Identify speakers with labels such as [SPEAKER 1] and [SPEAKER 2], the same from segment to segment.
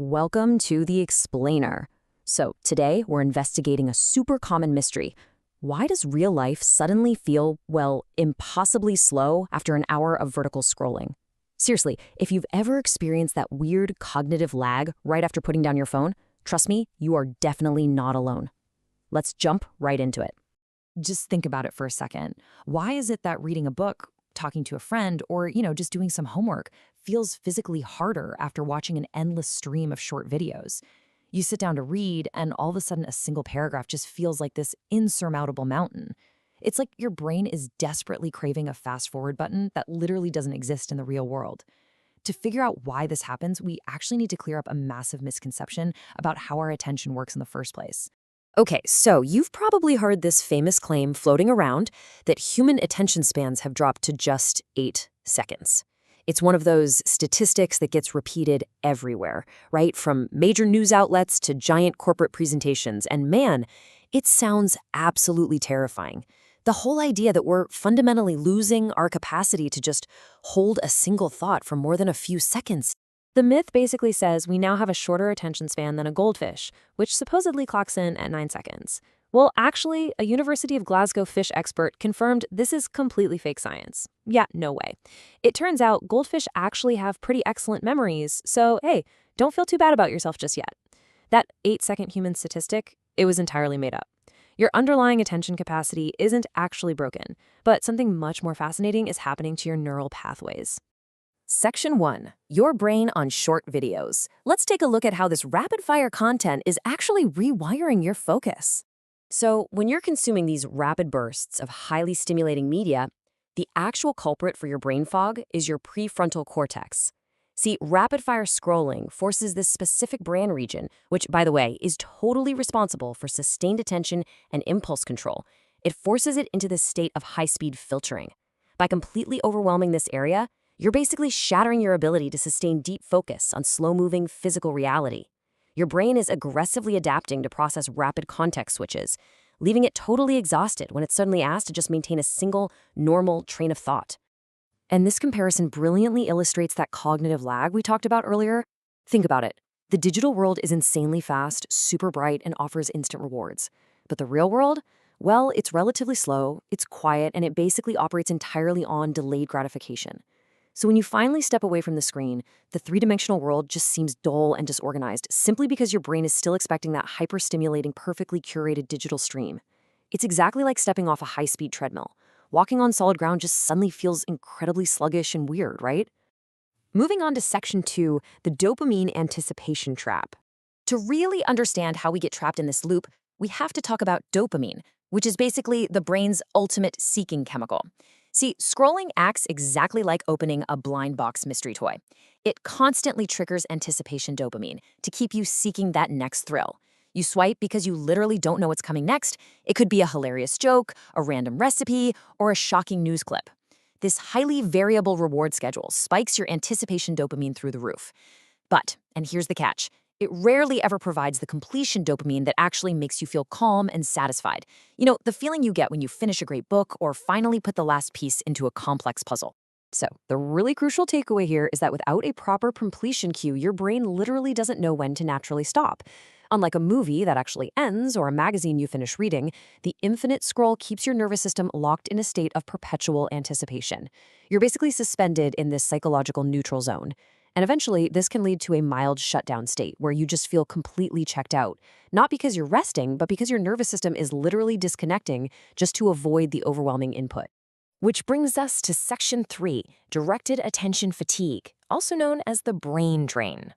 [SPEAKER 1] Welcome to The Explainer. So, today we're investigating a super common mystery. Why does real life suddenly feel, well, impossibly slow after an hour of vertical scrolling? Seriously, if you've ever experienced that weird cognitive lag right after putting down your phone, trust me, you are definitely not alone. Let's jump right into it. Just think about it for a second. Why is it that reading a book, talking to a friend, or, just doing some homework feels physically harder after watching an endless stream of short videos? You sit down to read, and all of a sudden a single paragraph just feels like this insurmountable mountain. It's like your brain is desperately craving a fast-forward button that literally doesn't exist in the real world. To figure out why this happens, we actually need to clear up a massive misconception about how our attention works in the first place. Okay, so you've probably heard this famous claim floating around that human attention spans have dropped to just 8 seconds. It's one of those statistics that gets repeated everywhere, right? From major news outlets to giant corporate presentations. And man, it sounds absolutely terrifying. The whole idea that we're fundamentally losing our capacity to just hold a single thought for more than a few seconds. The myth basically says we now have a shorter attention span than a goldfish, which supposedly clocks in at 9 seconds. Well, actually, a University of Glasgow fish expert confirmed this is completely fake science. Yeah, no way. It turns out goldfish actually have pretty excellent memories, so hey, don't feel too bad about yourself just yet. That 8-second human statistic, it was entirely made up. Your underlying attention capacity isn't actually broken, but something much more fascinating is happening to your neural pathways. Section 1. Your brain on short videos. Let's take a look at how this rapid-fire content is actually rewiring your focus. So, when you're consuming these rapid bursts of highly stimulating media, the actual culprit for your brain fog is your prefrontal cortex. See, rapid-fire scrolling forces this specific brain region, which, by the way, is totally responsible for sustained attention and impulse control. It forces it into this state of high-speed filtering. By completely overwhelming this area, you're basically shattering your ability to sustain deep focus on slow-moving physical reality. Your brain is aggressively adapting to process rapid context switches, leaving it totally exhausted when it's suddenly asked to just maintain a single, normal train of thought. And this comparison brilliantly illustrates that cognitive lag we talked about earlier. Think about it. The digital world is insanely fast, super bright, and offers instant rewards. But the real world? Well, it's relatively slow, it's quiet, and it basically operates entirely on delayed gratification. So when you finally step away from the screen, the three-dimensional world just seems dull and disorganized simply because your brain is still expecting that hyper-stimulating, perfectly curated digital stream. It's exactly like stepping off a high-speed treadmill. Walking on solid ground just suddenly feels incredibly sluggish and weird, right? Moving on to Section 2, the dopamine anticipation trap. To really understand how we get trapped in this loop, we have to talk about dopamine, which is basically the brain's ultimate seeking chemical. See, scrolling acts exactly like opening a blind box mystery toy. It constantly triggers anticipation dopamine to keep you seeking that next thrill. You swipe because you literally don't know what's coming next. It could be a hilarious joke, a random recipe, or a shocking news clip. This highly variable reward schedule spikes your anticipation dopamine through the roof. But, and here's the catch, it rarely ever provides the completion dopamine that actually makes you feel calm and satisfied. You know, the feeling you get when you finish a great book or finally put the last piece into a complex puzzle. So, the really crucial takeaway here is that without a proper completion cue, your brain literally doesn't know when to naturally stop. Unlike a movie that actually ends or a magazine you finish reading, the infinite scroll keeps your nervous system locked in a state of perpetual anticipation. You're basically suspended in this psychological neutral zone. And eventually, this can lead to a mild shutdown state where you just feel completely checked out. Not because you're resting, but because your nervous system is literally disconnecting just to avoid the overwhelming input. Which brings us to Section 3, directed attention fatigue, also known as the brain drain.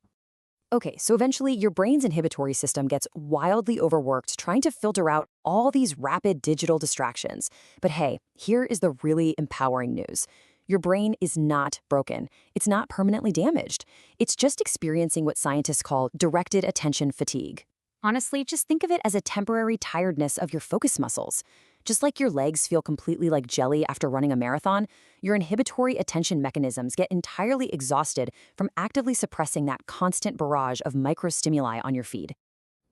[SPEAKER 1] Okay, so eventually your brain's inhibitory system gets wildly overworked trying to filter out all these rapid digital distractions. But hey, here is the really empowering news. Your brain is not broken. It's not permanently damaged. It's just experiencing what scientists call directed attention fatigue. Honestly, just think of it as a temporary tiredness of your focus muscles. Just like your legs feel completely like jelly after running a marathon, your inhibitory attention mechanisms get entirely exhausted from actively suppressing that constant barrage of microstimuli on your feed.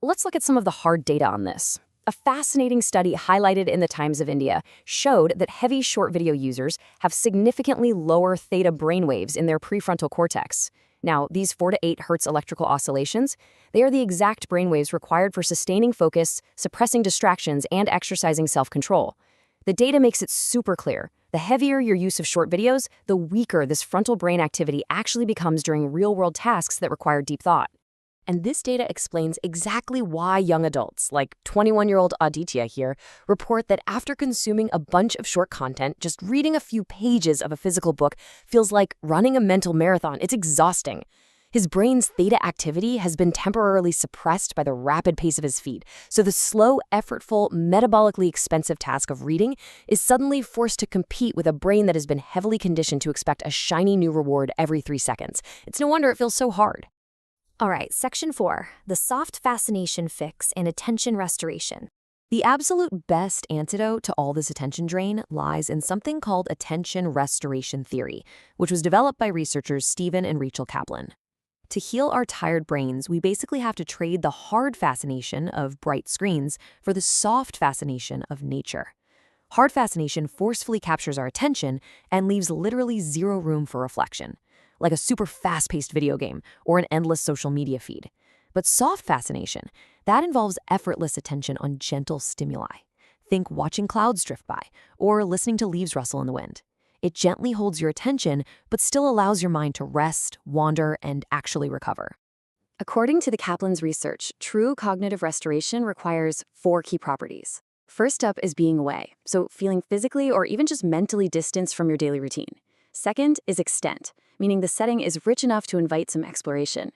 [SPEAKER 1] Let's look at some of the hard data on this. A fascinating study highlighted in the Times of India showed that heavy short video users have significantly lower theta brainwaves in their prefrontal cortex. Now, these 4 to 8 hertz electrical oscillations, they are the exact brainwaves required for sustaining focus, suppressing distractions, and exercising self-control. The data makes it super clear. The heavier your use of short videos, the weaker this frontal brain activity actually becomes during real-world tasks that require deep thought. And this data explains exactly why young adults, like 21-year-old Aditya here, report that after consuming a bunch of short content, just reading a few pages of a physical book feels like running a mental marathon. It's exhausting. His brain's theta activity has been temporarily suppressed by the rapid pace of his feed, so the slow, effortful, metabolically expensive task of reading is suddenly forced to compete with a brain that has been heavily conditioned to expect a shiny new reward every 3 seconds. It's no wonder it feels so hard.
[SPEAKER 2] All right, Section 4, the soft fascination fix and attention restoration.
[SPEAKER 1] The absolute best antidote to all this attention drain lies in something called attention restoration theory, which was developed by researchers Stephen and Rachel Kaplan. To heal our tired brains, we basically have to trade the hard fascination of bright screens for the soft fascination of nature. Hard fascination forcefully captures our attention and leaves literally zero room for reflection, like a super fast-paced video game or an endless social media feed. But soft fascination, that involves effortless attention on gentle stimuli. Think watching clouds drift by or listening to leaves rustle in the wind. It gently holds your attention, but still allows your mind to rest, wander, and actually recover. According to the Kaplan's research, true cognitive restoration requires 4 key properties. First up is being away, so feeling physically or even just mentally distanced from your daily routine. Second is extent, meaning the setting is rich enough to invite some exploration.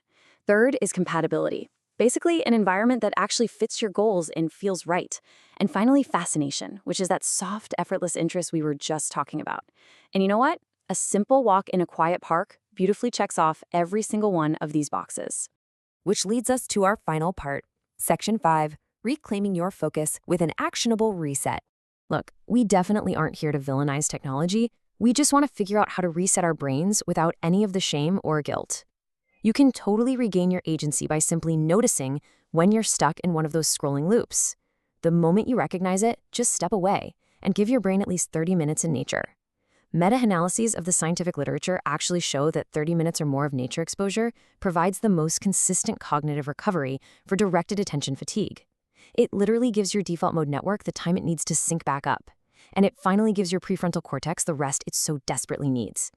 [SPEAKER 1] Third is compatibility, basically an environment that actually fits your goals and feels right. And finally, fascination, which is that soft, effortless interest we were just talking about. And you know what? A simple walk in a quiet park beautifully checks off every single one of these boxes. Which leads us to our final part, Section 5, reclaiming your focus with an actionable reset. Look, we definitely aren't here to villainize technology. We just want to figure out how to reset our brains without any of the shame or guilt. You can totally regain your agency by simply noticing when you're stuck in one of those scrolling loops. The moment you recognize it, just step away and give your brain at least 30 minutes in nature. Meta-analyses of the scientific literature actually show that 30 minutes or more of nature exposure provides the most consistent cognitive recovery for directed attention fatigue. It literally gives your default mode network the time it needs to sync back up. And it finally gives your prefrontal cortex the rest it so desperately needs.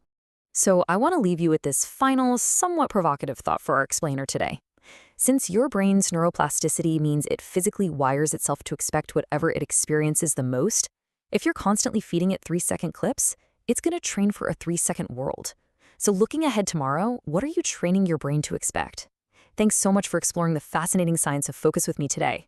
[SPEAKER 1] So I want to leave you with this final, somewhat provocative thought for our explainer today. Since your brain's neuroplasticity means it physically wires itself to expect whatever it experiences the most, if you're constantly feeding it 3-second clips, it's going to train for a 3-second world. So looking ahead tomorrow, what are you training your brain to expect? Thanks so much for exploring the fascinating science of focus with me today.